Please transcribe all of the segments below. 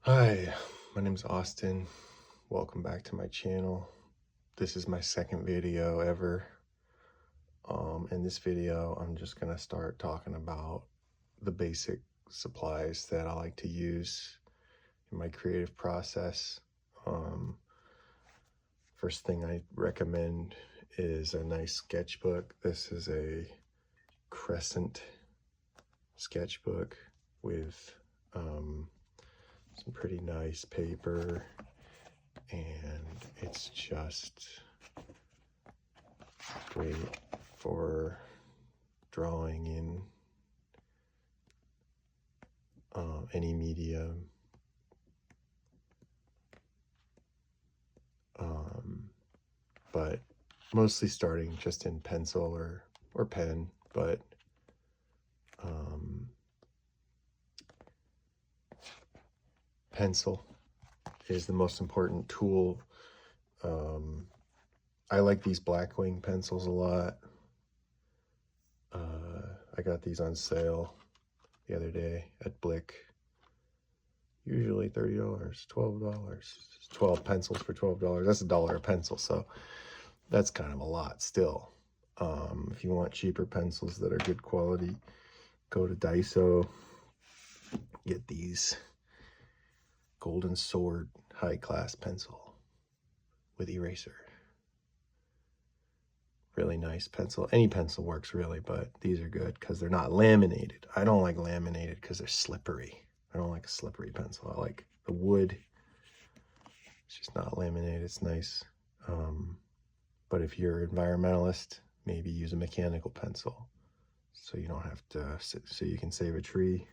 Hi, my name is Austin. Welcome back to my channel. This is my second video ever. In this video, I'm just gonna start talking about the basic supplies that I like to use in my creative process. First thing I recommend is a nice sketchbook. This is a Crescent sketchbook with some pretty nice paper, and it's just great for drawing in any medium. But mostly starting just in pencil or pen, but pencil is the most important tool. I like these Blackwing pencils a lot. I got these on sale the other day at Blick. Usually $30, $12. 12 pencils for $12. That's $1 a pencil, so that's kind of a lot still. If you want cheaper pencils that are good quality, go to Daiso. Get these Golden Sword high-class pencil with eraser. Really nice pencil. Any pencil works really, but these are good because they're not laminated. I don't like laminated because they're slippery. I don't like a slippery pencil. I like the wood. It's just not laminated. It's nice. But if you're an environmentalist, maybe use a mechanical pencil so you don't have to, so you can save a tree.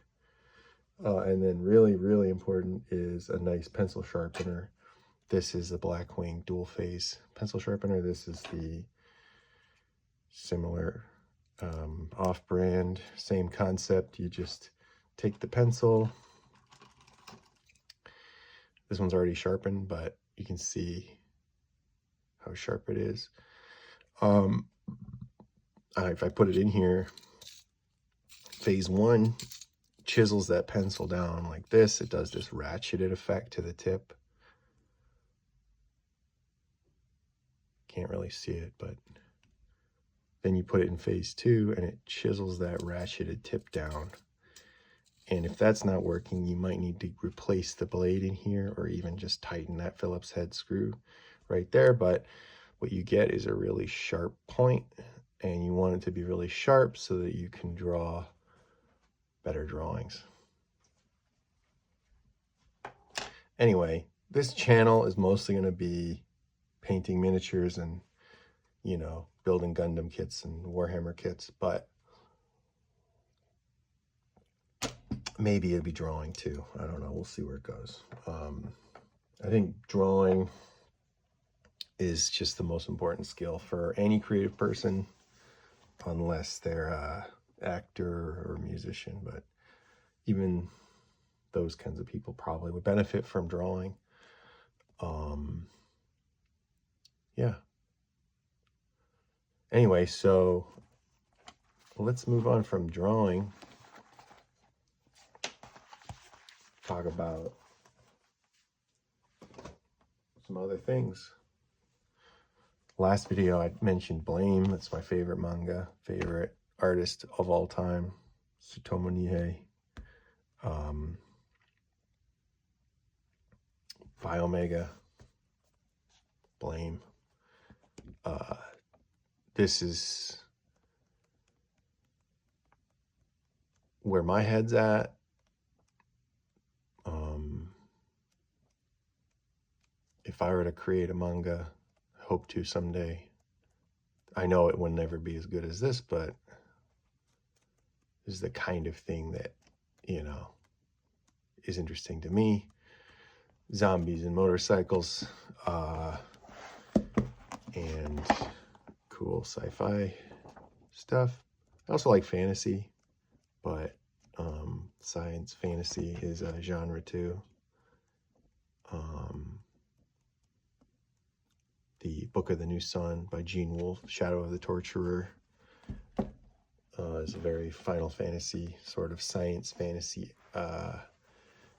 And then really important is a nice pencil sharpener. This is the Blackwing dual phase pencil sharpener. This is the similar off-brand, same concept. You just take the pencil. This one's already sharpened, but you can see how sharp it is. If I put it in here, phase one chisels that pencil down like this. It does this ratcheted effect to the tip. Can't really see it, but then you put it in phase two and it chisels that ratcheted tip down. And if that's not working, you might need to replace the blade in here or even just tighten that Phillips head screw right there. But what you get is a really sharp point, and you want it to be really sharp so that you can draw better drawings. Anyway, this channel is mostly going to be painting miniatures and, you know, building Gundam kits and Warhammer kits, but maybe it'll be drawing too. I don't know. We'll see where it goes. I think drawing is just the most important skill for any creative person, unless they're an actor or musician. But even those kinds of people probably would benefit from drawing. Yeah. Anyway, so let's move on from drawing. Talk about some other things. Last video I mentioned Blame. That's my favorite manga, favorite artist of all time, Tsutomu Nihei. Biomega, Blame. This is where my head's at. If I were to create a manga, hope to someday. I know it will never be as good as this, but this is the kind of thing that, you know, is interesting to me. Zombies and motorcycles, and cool sci-fi stuff. I also like fantasy, but science fantasy is a genre too. The Book of the New Sun by Gene Wolfe, Shadow of the Torturer, is a very Final Fantasy sort of science fantasy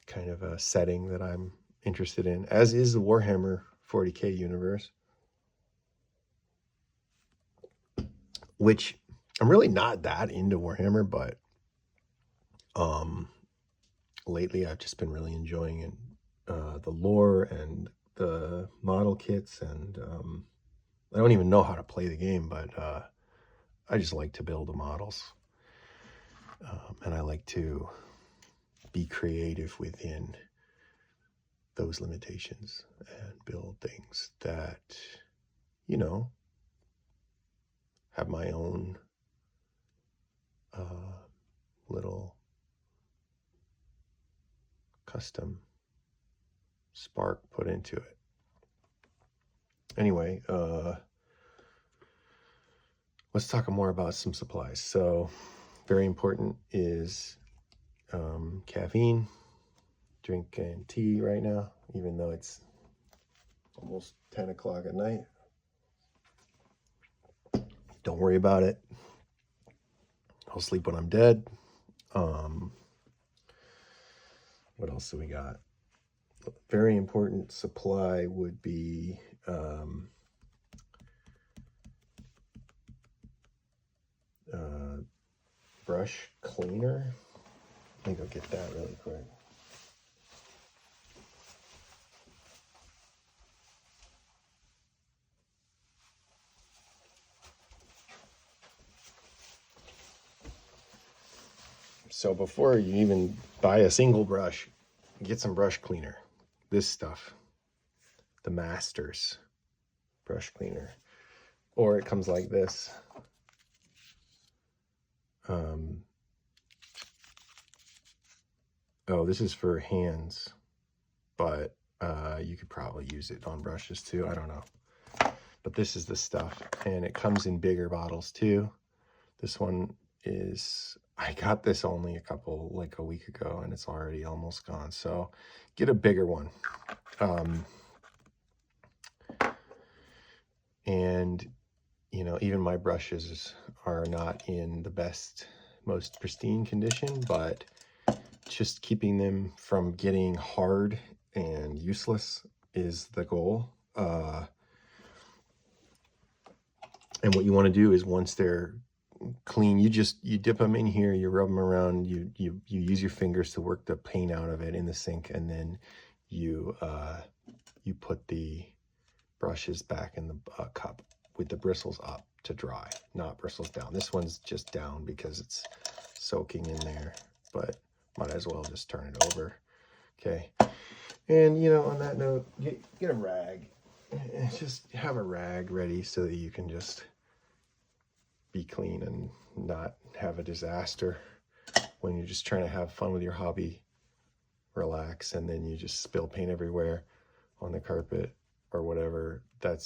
kind of a setting that I'm interested in, as is the Warhammer 40K universe, which I'm really not that into Warhammer, but lately I've just been really enjoying it, the lore and the model kits, and I don't even know how to play the game, but I just like to build the models, and I like to be creative within those limitations and build things that, you know, have my own little custom spark put into it. Anyway, let's talk more about some supplies. So very important is caffeine. Drinking tea right now, even though it's almost 10 o'clock at night. Don't worry about it. I'll sleep when I'm dead. What else do we got? Very important supply would be brush cleaner. Let me go get that really quick. So before you even buy a single brush, get some brush cleaner. This stuff, the Masters brush cleaner, or it comes like this. Oh, this is for hands, but you could probably use it on brushes too. I don't know. But this is the stuff, and it comes in bigger bottles too. This one is, I got this only a week ago, and it's already almost gone. So get a bigger one. And, you know, even my brushes are not in the best, most pristine condition, but just keeping them from getting hard and useless is the goal. And what you want to do is, once they're clean, you dip them in here, you rub them around, you use your fingers to work the paint out of it in the sink, and then you put the brushes back in the cup with the bristles up to dry, not bristles down. This one's just down because it's soaking in there, but might as well just turn it over. Okay. And, you know, on that note, get a rag. Just have a rag ready so that you can just be clean and not have a disaster when you're just trying to have fun with your hobby, relax, and then you just spill paint everywhere on the carpet or whatever. That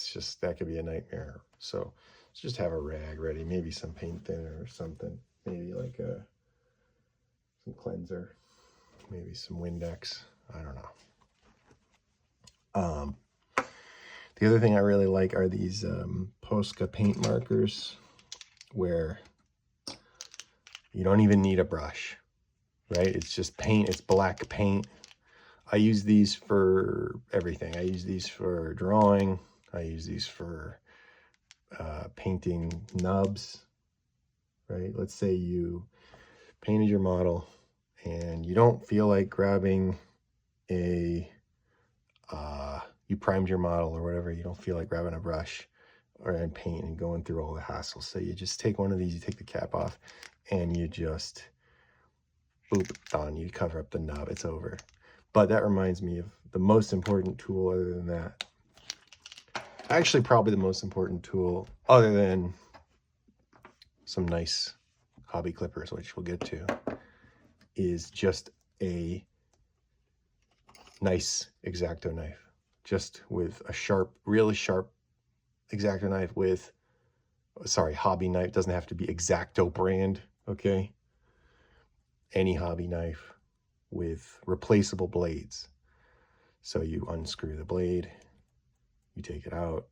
could be a nightmare. So just have a rag ready, maybe some paint thinner or something, maybe like some cleanser, maybe some Windex. I don't know. The other thing I really like are these Posca paint markers, where you don't even need a brush, right? It's just paint. It's black paint. I use these for everything. I use these for drawing. I use these for painting nubs, right? Let's say you painted your model and you don't feel like grabbing you primed your model or whatever. You don't feel like grabbing a brush and paint and going through all the hassle. So you just take one of these, you take the cap off, and you just, boop, done. You cover up the nub, it's over. But that reminds me of the most important tool other than that. Actually, probably the most important tool other than some nice hobby clippers, which we'll get to, is just a nice X-Acto knife. Just with a sharp, really sharp X-Acto knife with, sorry, hobby knife. Doesn't have to be X-Acto brand, okay? Any hobby knife with replaceable blades. So you unscrew the blade, you take it out.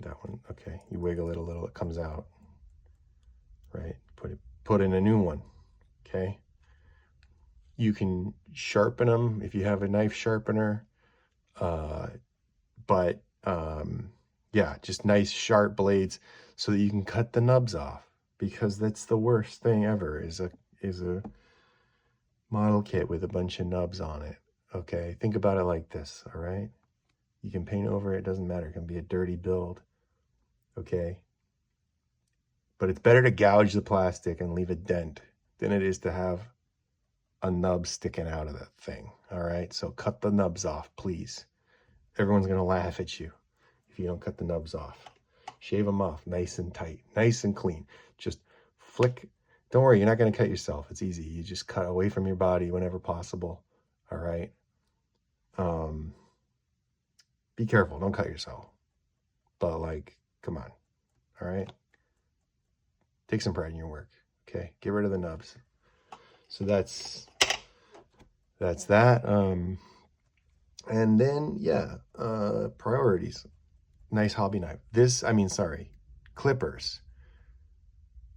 That one, okay. You wiggle it a little, it comes out, right? Put in a new one, okay? You can sharpen them if you have a knife sharpener. But yeah, just nice sharp blades so that you can cut the nubs off, because that's the worst thing ever is a model kit with a bunch of nubs on it. Okay, think about it like this, all right? You can paint over it, doesn't matter, it can be a dirty build, okay? But it's better to gouge the plastic and leave a dent than it is to have a nub sticking out of that thing, all right? So cut the nubs off, please. Everyone's gonna laugh at you if you don't cut the nubs off. Shave them off nice and tight, nice and clean. Just flick. Don't worry, you're not gonna cut yourself. It's easy. You just cut away from your body whenever possible, all right? Be careful, don't cut yourself. But like, come on, all right? Take some pride in your work, okay? Get rid of the nubs. So that's that. And then, yeah, priorities. Nice hobby knife. Clippers.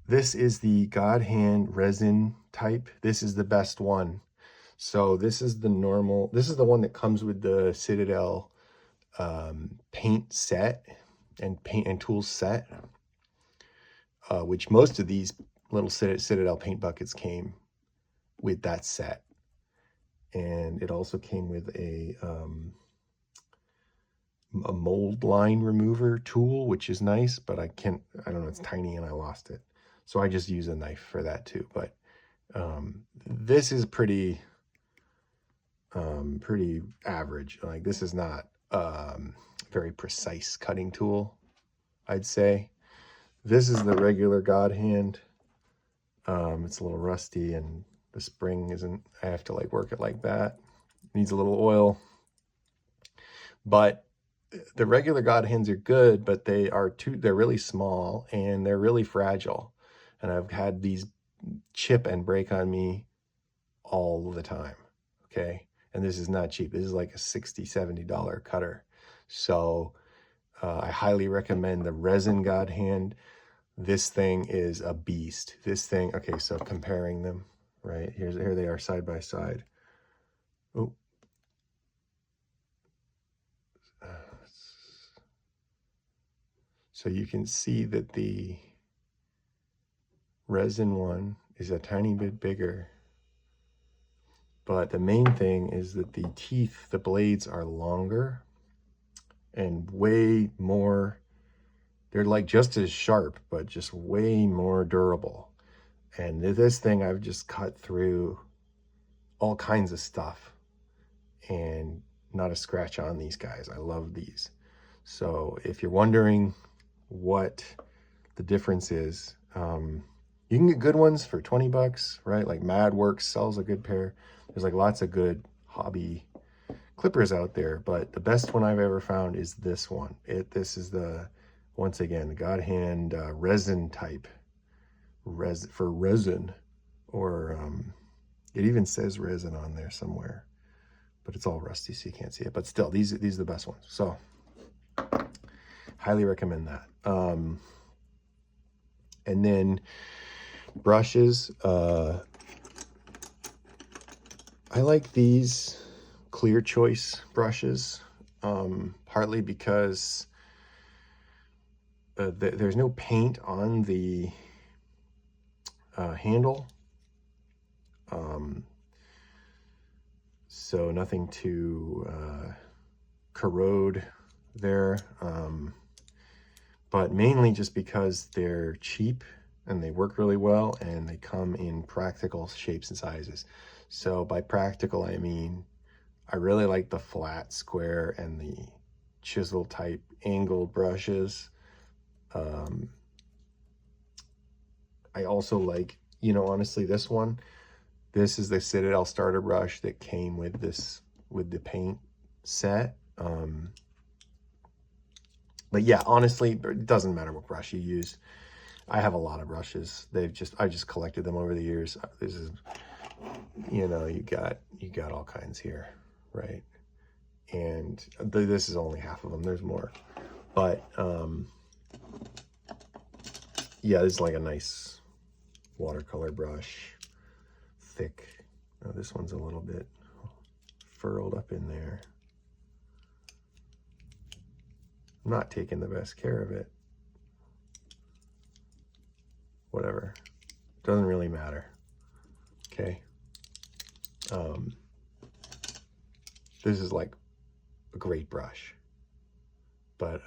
This is the God Hand resin type. This is the best one. So this is the normal, this is the one that comes with the Citadel paint set and paint and tools set, which most of these little Citadel paint buckets came with that set. And it also came with a mold line remover tool, which is nice, but I don't know, it's tiny and I lost it. So I just use a knife for that too. But this is pretty average. Like, this is not very precise cutting tool, I'd say. This is the regular God Hand. It's a little rusty and the spring isn't, I have to like work it like that. It needs a little oil. But the regular God Hands are good, but they're really small and they're really fragile. And I've had these chip and break on me all the time, okay? And this is not cheap. This is like a $60, $70 cutter. So I highly recommend the resin God Hand. This thing is a beast. This thing, okay, so comparing them, right? Here they are side by side. Oh. So you can see that the resin one is a tiny bit bigger. But the main thing is that the teeth, the blades are longer and way more, they're like just as sharp, but just way more durable. And this thing, I've just cut through all kinds of stuff and not a scratch on these guys. I love these. So if you're wondering what the difference is, you can get good ones for 20 bucks, right? Like MadWorks sells a good pair. There's like lots of good hobby clippers out there, but the best one I've ever found is this one. This is once again, the God Hand resin type, for resin, or it even says resin on there somewhere, but it's all rusty so you can't see it. But still, these are the best ones. So highly recommend that. And then brushes, I like these Clear Choice brushes, partly because there's no paint on the handle, so nothing to corrode there, but mainly just because they're cheap and they work really well and they come in practical shapes and sizes. So by practical, I mean, I really like the flat, square, and the chisel type angled brushes. I also like, honestly, this one. This is the Citadel starter brush that came with the paint set. But yeah, honestly, it doesn't matter what brush you use. I have a lot of brushes. I just collected them over the years. This is, you got all kinds here, right? And this is only half of them. There's more, but yeah, this is like a nice watercolor brush, thick, Now this one's a little bit furled up in there. I'm not taking the best care of it. Whatever. Doesn't really matter. Okay. This is like a great brush. But,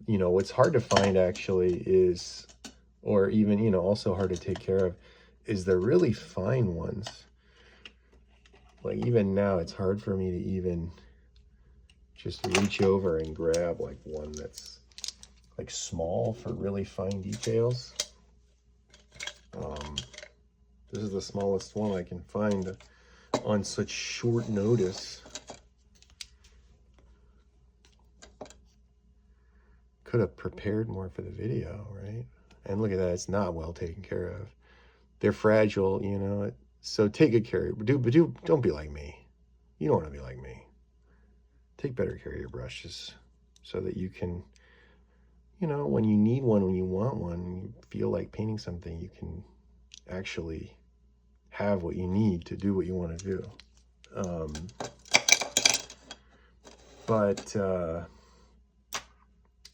you know, what's hard to find actually is, or even, you know, also hard to take care of, is the really fine ones. Like even now, it's hard for me to even just reach over and grab like one that's like small for really fine details. This is the smallest one I can find on such short notice. Could have prepared more for the video, right? And look at that, it's not well taken care of. They're fragile, you know, so take good care. Don't be like me. You don't want to be like me. Take better care of your brushes so that you can, you know, when you need one, when you want one, you feel like painting something, you can actually have what you need to do what you want to do.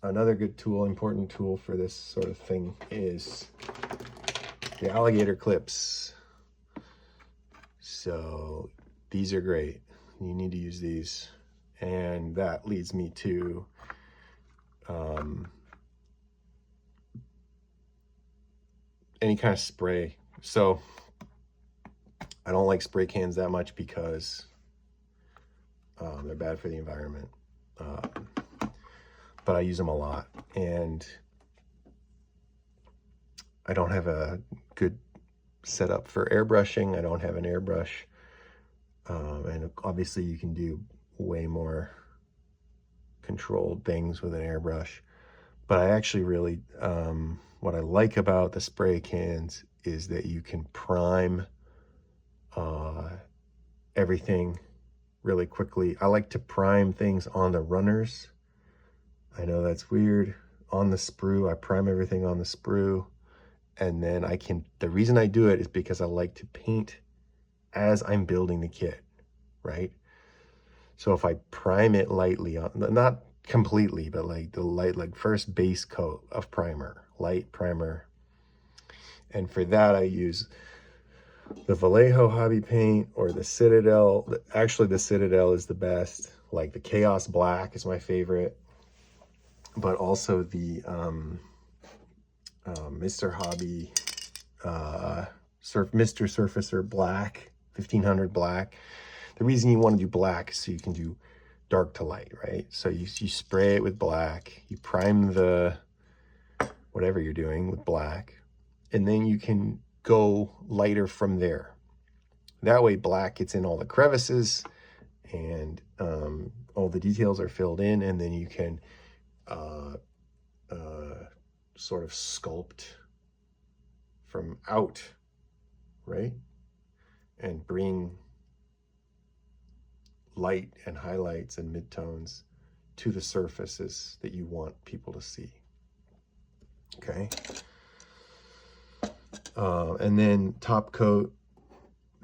Another good tool, important tool for this sort of thing is the alligator clips. So these are great. You need to use these. And that leads me to any kind of spray. So I don't like spray cans that much because they're bad for the environment. But I use them a lot, and I don't have a good setup for airbrushing. I don't have an airbrush, and obviously you can do way more controlled things with an airbrush. But I actually really, what I like about the spray cans is that you can prime everything really quickly. I like to prime things on the runners. I know that's weird. On the sprue, I prime everything on the sprue. And then the reason I do it is because I like to paint as I'm building the kit, right? So if I prime it lightly, not completely, but like the like first base coat of primer, light primer. And for that, I use the Vallejo hobby paint or the Citadel. Actually, the Citadel is the best. Like the Chaos Black is my favorite. But also the Mr. Hobby Mr. Surfacer Black, 1500 Black. The reason you want to do black is so you can do dark to light, right? So you spray it with black, you prime the whatever you're doing with black, and then you can go lighter from there. That way black gets in all the crevices and all the details are filled in, and then you can sort of sculpt from out, right? And bring light and highlights and midtones to the surfaces that you want people to see. Okay. And then top coat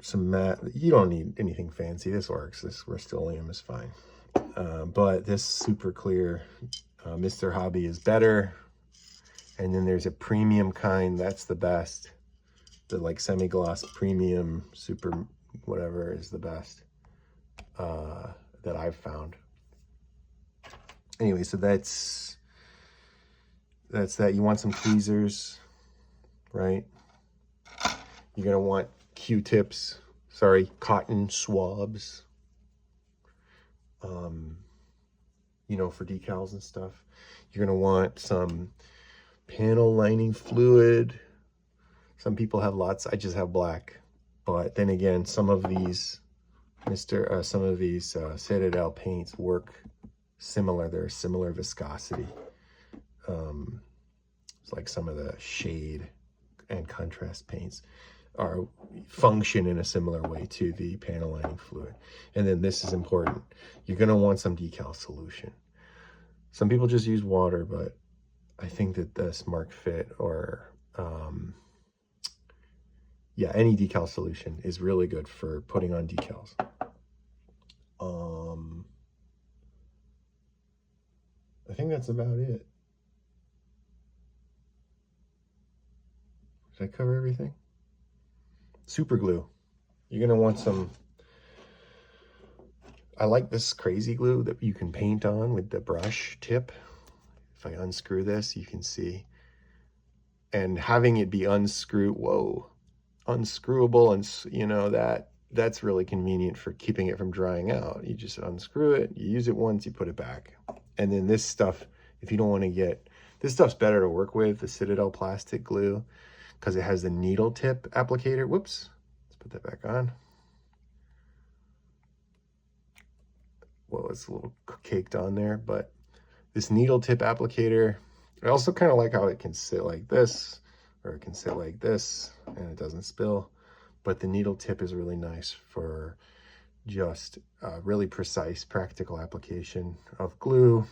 some matte. You don't need anything fancy. This works. This Rust-Oleum is fine. But this super clear Mr. Hobby is better. And then there's a premium kind. That's the best. The like semi-gloss premium super whatever is the best that I've found. Anyway, so that's that. You want some tweezers, right? You're gonna want Q-tips, cotton swabs, you know, for decals and stuff. You're gonna want some panel lining fluid. Some people have lots. I just have black. But then again, some of these Citadel paints work similar. They're similar viscosity. It's like some of the shade and contrast paints function in a similar way to the panel lining fluid. And then this is important. You're going to want some decal solution. Some people just use water, but I think that the Smart Fit or yeah, any decal solution is really good for putting on decals. I think that's about it. Did I cover everything? Super glue. You're gonna want some. I like this crazy glue that you can paint on with the brush tip. If I unscrew this, you can see. And having it be unscrewable, and you know, that's really convenient for keeping it from drying out. You just unscrew it, you use it once, you put it back. And then this stuff, if you don't want to get, this stuff's better to work with, the Citadel plastic glue, because it has the needle tip applicator. Whoops, let's put that back on. Well, it's a little caked on there, but this needle tip applicator, I also kind of like how it can sit like this, or it can sit like this, and it doesn't spill. But the needle tip is really nice for just really precise, practical application of glue.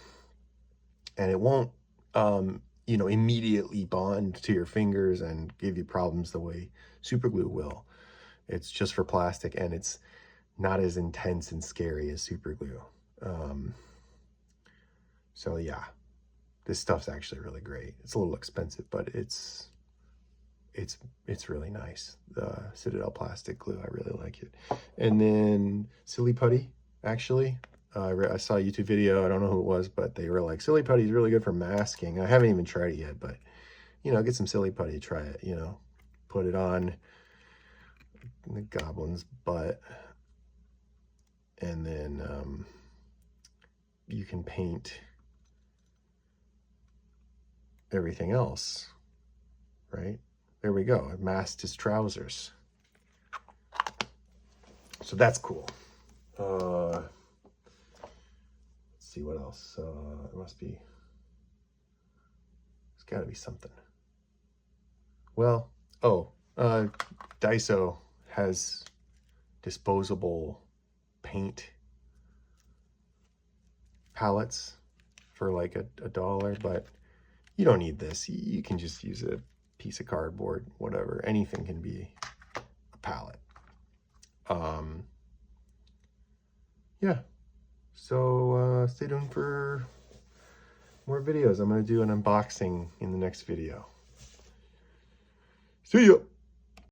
And it won't, you know, immediately bond to your fingers and give you problems the way super glue will. It's just for plastic, and it's not as intense and scary as super glue. So yeah, this stuff's actually really great. It's a little expensive, but it's really nice. The Citadel plastic glue, I really like it. And then Silly Putty, actually. I saw a YouTube video, I don't know who it was, but they were like, Silly Putty is really good for masking. I haven't even tried it yet, but, you know, get some Silly Putty, try it, you know. Put it on the goblin's butt. And then you can paint everything else, right? There we go. It masked his trousers. So that's cool. Let's see what else. It must be. There's got to be something. Well, Daiso has disposable paint palettes for like $1, but you don't need this. You can just use a piece of cardboard, whatever. Anything can be a palette. Yeah. So stay tuned for more videos. I'm going to do an unboxing in the next video. See ya!